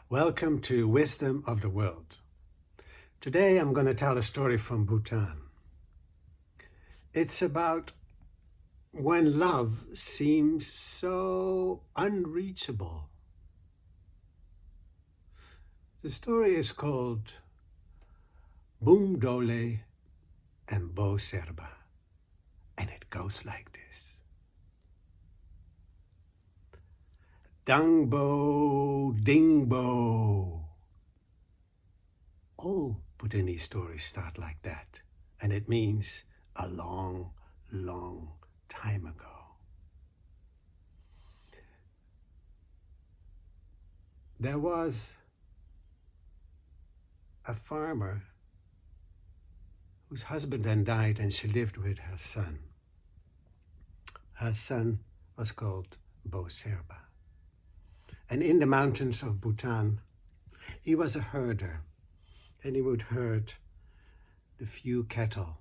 Welcome to Wisdom of the World. Today I'm going to tell a story from Bhutan. It's about when love seems so unreachable. The story is called Boom Dole and Bo Serba, and it goes like this. Dangbo Dingbo. All Bhutanese stories start like that, and it means a long, long time ago. There was a farmer whose husband then died, and she lived with her son. Her son was called Bo Serba. And in the mountains of Bhutan, he was a herder, and he would herd the few cattle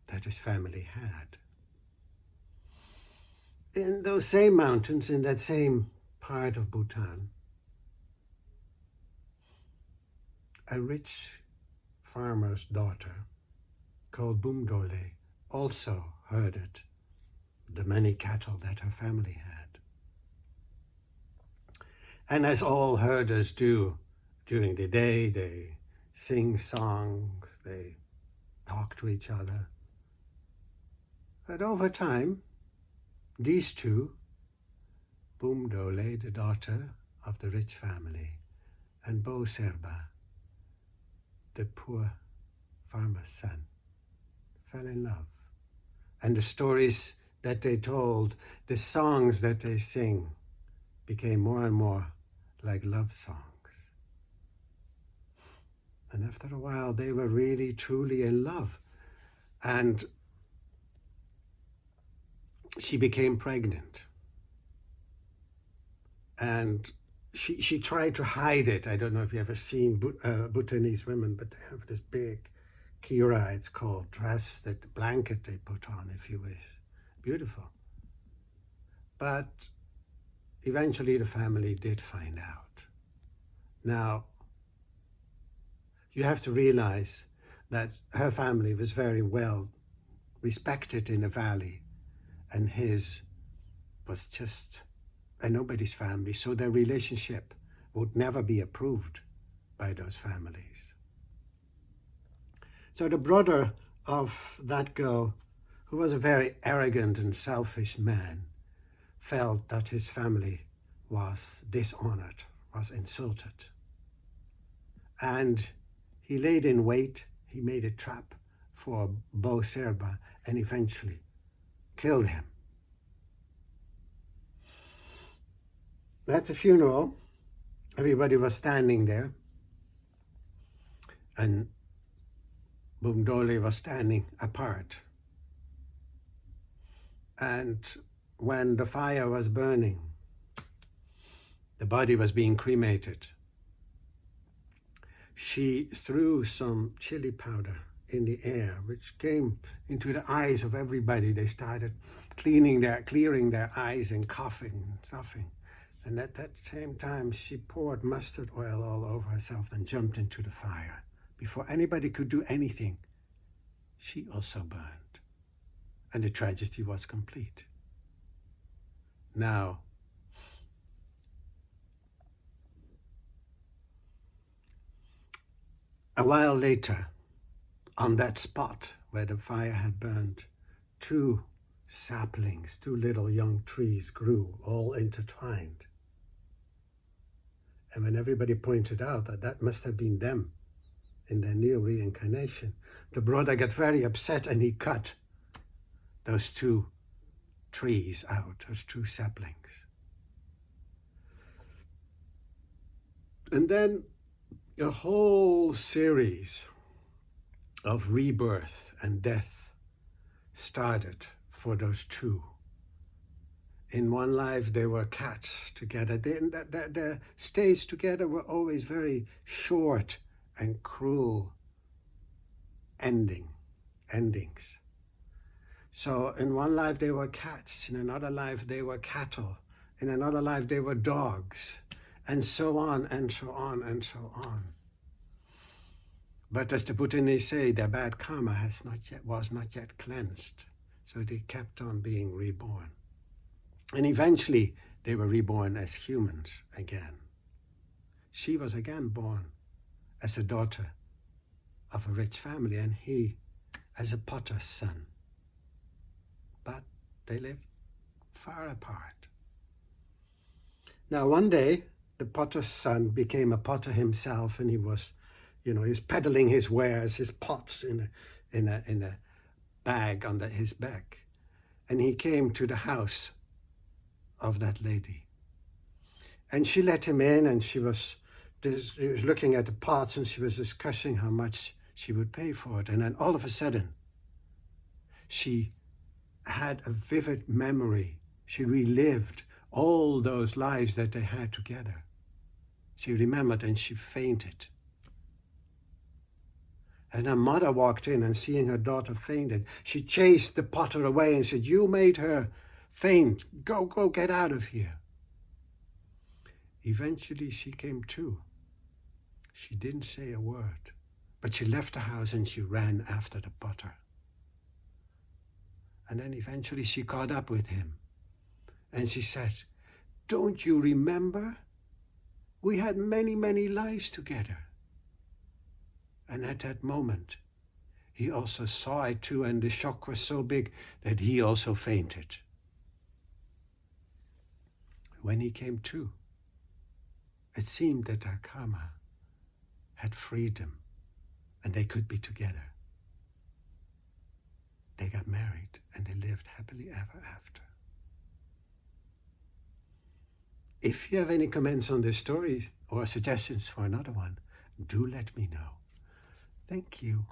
that his family had. In those same mountains, in that same part of Bhutan, a rich farmer's daughter called Boomdole also herded the many cattle that her family had. And as all herders do during the day, they sing songs, they talk to each other. But over time, these two, Boomdole, the daughter of the rich family, and Bo Serba, the poor farmer's son, fell in love. And the stories that they told, the songs that they sing, became more and more like love songs. And after a while, they were really, truly in love. And she became pregnant. And she tried to hide it. I don't know if you've ever seen Bhutanese women, but they have this big kira, it's called, dress, that blanket they put on, if you wish. Beautiful. But eventually the family did find out. Now, you have to realize that her family was very well respected in the valley, and his was just a nobody's family, so their relationship would never be approved by those families. So the brother of that girl, who was a very arrogant and selfish man, felt that his family was dishonored, was insulted. And he laid in wait, he made a trap for Bo Serba and eventually killed him. At the funeral, everybody was standing there, and Boomdole was standing apart. And when the fire was burning, the body was being cremated, she threw some chili powder in the air, which came into the eyes of everybody. They started clearing their eyes and coughing and stuffing. And at that same time, she poured mustard oil all over herself and jumped into the fire. Before anybody could do anything, she also burned. And the tragedy was complete. Now, a while later, on that spot where the fire had burned, two saplings, two little young trees grew, all intertwined. And when everybody pointed out that that must have been them in their new reincarnation, the brother got very upset and he cut those two trees out, those two saplings. And then a whole series of rebirth and death started for those two. In one life, they were cats together. Their stays together were always very short and cruel endings. So in one life, they were cats. In another life, they were cattle. In another life, they were dogs. and so on and so on and so on. But as the Bhutanese say, their bad karma was not yet cleansed. So they kept on being reborn. And eventually they were reborn as humans again. She was again born as a daughter of a rich family, and he as a potter's son. But they lived far apart. Now one day, the potter's son became a potter himself, and he was peddling his wares, his pots in a bag under his back. And he came to the house of that lady. And she let him in, and he was looking at the pots, and she was discussing how much she would pay for it. And then all of a sudden, she had a vivid memory. She relived all those lives that they had together. She remembered, and she fainted. And her mother walked in, and seeing her daughter fainted, she chased the potter away and said, "You made her faint. Go, get out of here." Eventually she came to. She didn't say a word, but she left the house and she ran after the potter. And then eventually she caught up with him, and she said, "Don't you remember? We had many, many lives together." And at that moment, he also saw it too, and the shock was so big that he also fainted. When he came to, it seemed that their karma had freed them, and they could be together. They got married, and they lived happily ever after. If you have any comments on this story or suggestions for another one, do let me know. Thank you.